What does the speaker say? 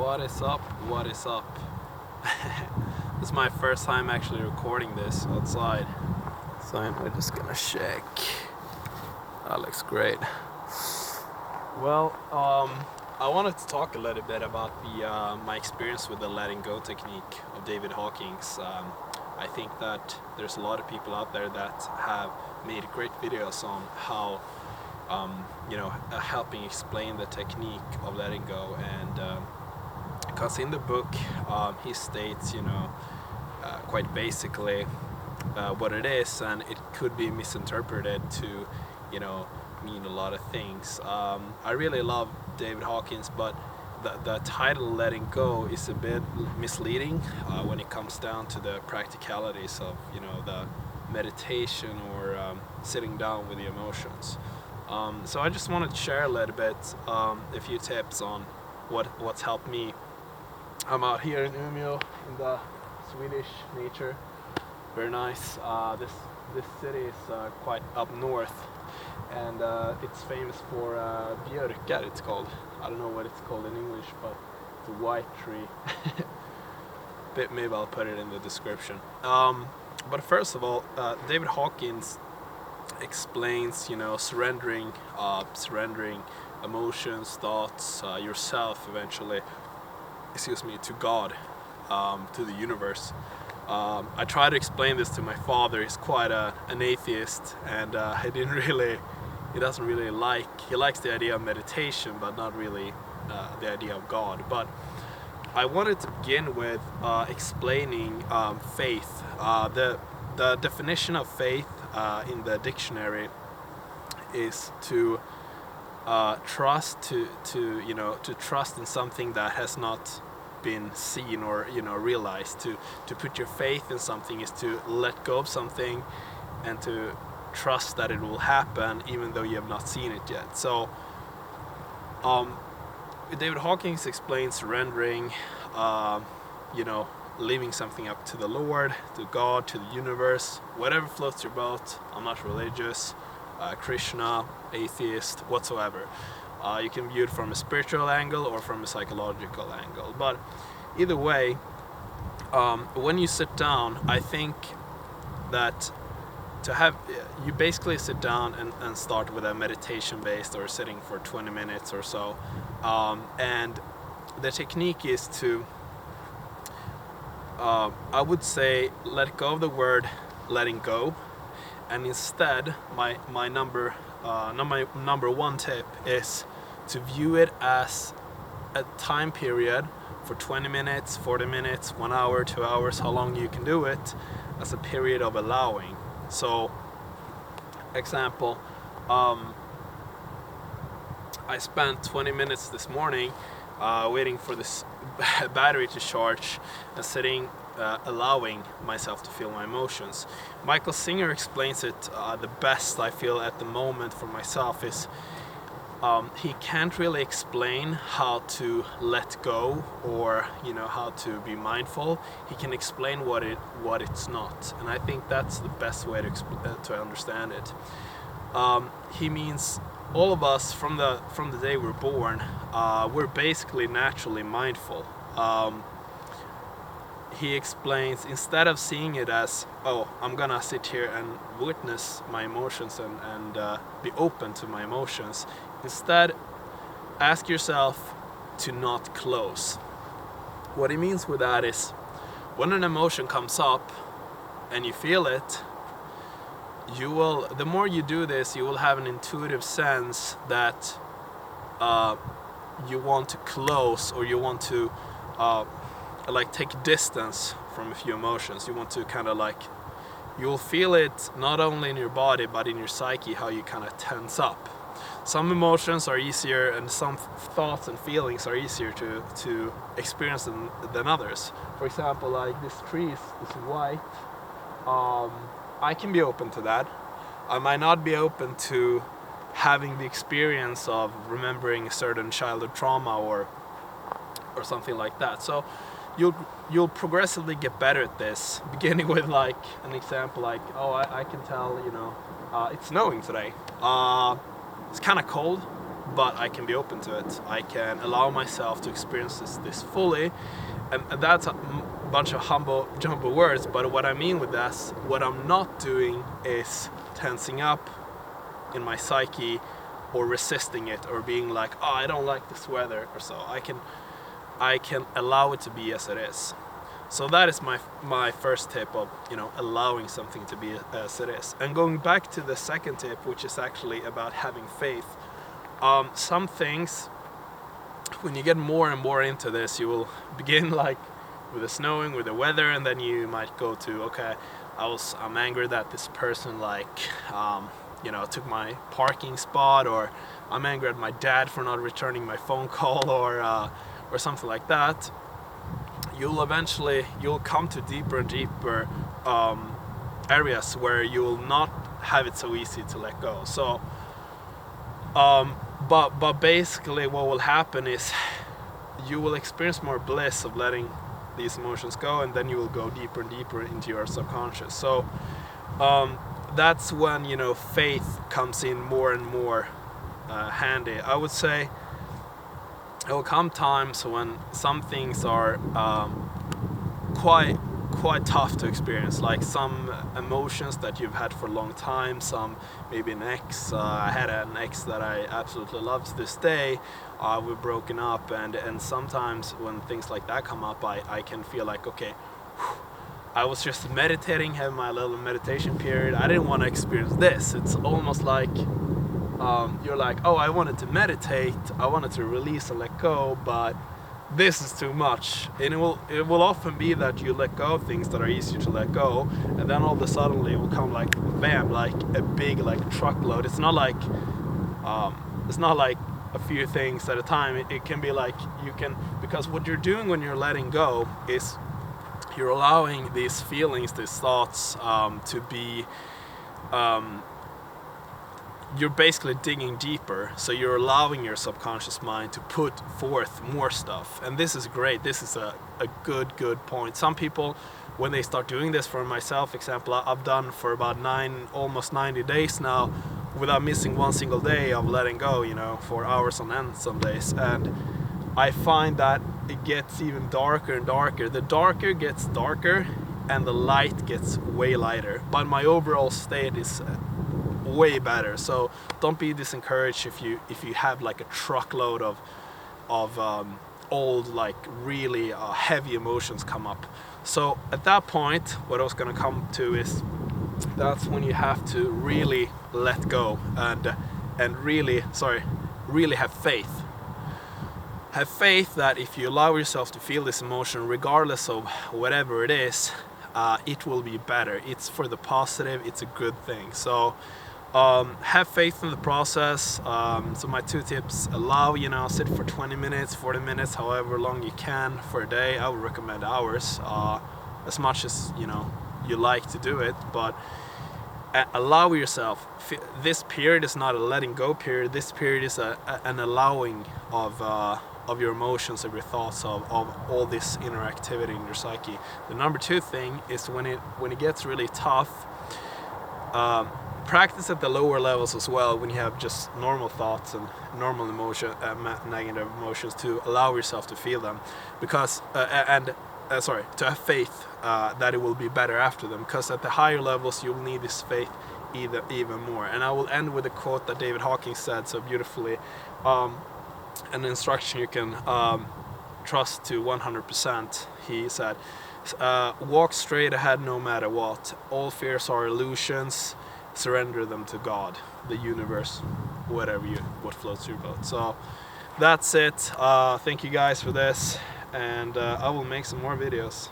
What is up? What is up? This is my first time actually recording this outside, so I'm just gonna shake. That looks great. Well, I wanted to talk a little bit about my experience with the letting go technique of David Hawkins. I think that there's a lot of people out there that have made great videos on how helping explain the technique of letting go, and because in the book he states quite basically what it is, and it could be misinterpreted to mean a lot of things. I really love David Hawkins, but the title letting go is a bit misleading when it comes down to the practicalities of the meditation or sitting down with the emotions. So I just wanted to share a little bit, a few tips on what's helped me. I'm out here in Umeå in the Swedish nature. Very nice. This city is quite up north, and it's famous for björkar, it's called. I don't know what it's called in English, but it's a white tree. Maybe I'll put it in the description. But first of all, David Hawkins explains, surrendering emotions, thoughts, yourself eventually, to God, to the universe. I tried to explain this to my father. He's quite an atheist, and he doesn't really he likes the idea of meditation, but not really the idea of God. But I wanted to begin with explaining faith. The definition of faith in the dictionary is to trust, to trust in something that has not been seen or realized. To put your faith in something is to let go of something and to trust that it will happen even though you have not seen it yet. So David Hawkins explains surrendering, leaving something up to the Lord, to God, to the universe, whatever floats your boat. I'm not religious, Krishna, atheist, whatsoever. You can view it from a spiritual angle or from a psychological angle. But either way, when you sit down, I think that you basically sit down and start with a meditation based, or sitting for 20 minutes or so. And the technique is to, I would say, let go of the word letting go, and instead my number one tip is to view it as a time period for 20 minutes, 40 minutes, 1 hour, 2 hours, how long you can do it, as a period of allowing. So, example, I spent 20 minutes this morning waiting for this battery to charge and sitting, allowing myself to feel my emotions. Michael Singer explains it the best, I feel, at the moment for myself is he can't really explain how to let go or how to be mindful. He can explain what it's not, and I think that's the best way to understand it. He means all of us from the day we're born, we're basically naturally mindful. He explains, instead of seeing it as, oh, I'm gonna sit here and witness my emotions and be open to my emotions, instead ask yourself to not close. What he means with that is, when an emotion comes up and you feel it, the more you do this, you will have an intuitive sense that you want to close, or you want to take distance from a few emotions. You want to you'll feel it not only in your body but in your psyche, how you kind of tense up. Some emotions are easier, and some thoughts and feelings are easier to experience than others. For example, like this tree is white. I can be open to that. I might not be open to having the experience of remembering a certain childhood trauma or something like that. So you'll progressively get better at this, beginning with like an example like, I can tell it's snowing today. It's kind of cold, but I can be open to it. I can allow myself to experience this fully, and that's a bunch of humble jumble words, but what I mean with that, what I'm not doing is tensing up in my psyche or resisting it or being like, oh, I don't like this weather or so. I can allow it to be as it is. So that is my first tip of, allowing something to be as it is. And going back to the second tip, which is actually about having faith. Some things, when you get more and more into this, you will begin like with the snowing, with the weather, and then you might go to, okay, I'm angry that this person took my parking spot, or I'm angry at my dad for not returning my phone call, or something like that. You'll come to deeper and deeper areas where you'll not have it so easy to let go. So, but basically what will happen is you will experience more bliss of letting these emotions go, and then you will go deeper and deeper into your subconscious. So that's when faith comes in more and more handy. I would say there will come times when some things are quite tough to experience, like some emotions that you've had for a long time, maybe an ex. I had an ex that I absolutely love to this day. We're broken up, and sometimes when things like that come up, I can feel like, okay, I was just meditating, having my little meditation period. I didn't want to experience this. It's almost like you're like, oh, I wanted to meditate, I wanted to release and let go, but this is too much. And it will often be that you let go of things that are easier to let go, and then all of a sudden it will come like bam, like a big truckload. It's not like a few things at a time. It can be like because what you're doing when you're letting go is you're allowing these feelings, these thoughts to be you're basically digging deeper. So you're allowing your subconscious mind to put forth more stuff, and this is great. This is a good point. Some people, when they start doing this, for myself example, I've done for about almost 90 days now without missing one single day of letting go, for hours on end some days, and I find that it gets even darker and darker. The darker gets darker and the light gets way lighter, but my overall state is way better. So don't be disencouraged if you have like a truckload of old, like really heavy emotions come up. So at that point, what I was going to come to is that's when you have to really let go and really have faith. Have faith that if you allow yourself to feel this emotion, regardless of whatever it is, it will be better. It's for the positive. It's a good thing. So have faith in the process. So my 2 tips: allow, sit for 20 minutes, 40 minutes, however long you can for a day. I would recommend hours, as much as you like to do it, but allow yourself. This period is not a letting go period. This period is an allowing of your emotions, of your thoughts, of all this inner activity in your psyche. The number 2 thing is when it gets really tough, practice at the lower levels as well, when you have just normal thoughts and normal negative emotions, to allow yourself to feel them, because to have faith that it will be better after them, because at the higher levels you'll need this faith even more. And I will end with a quote that David Hawkins said so beautifully, an instruction you can trust to 100%. He said, walk straight ahead no matter what. All fears are illusions. Surrender them to God, the universe, what floats your boat. So that's it. Thank you guys for this, and I will make some more videos.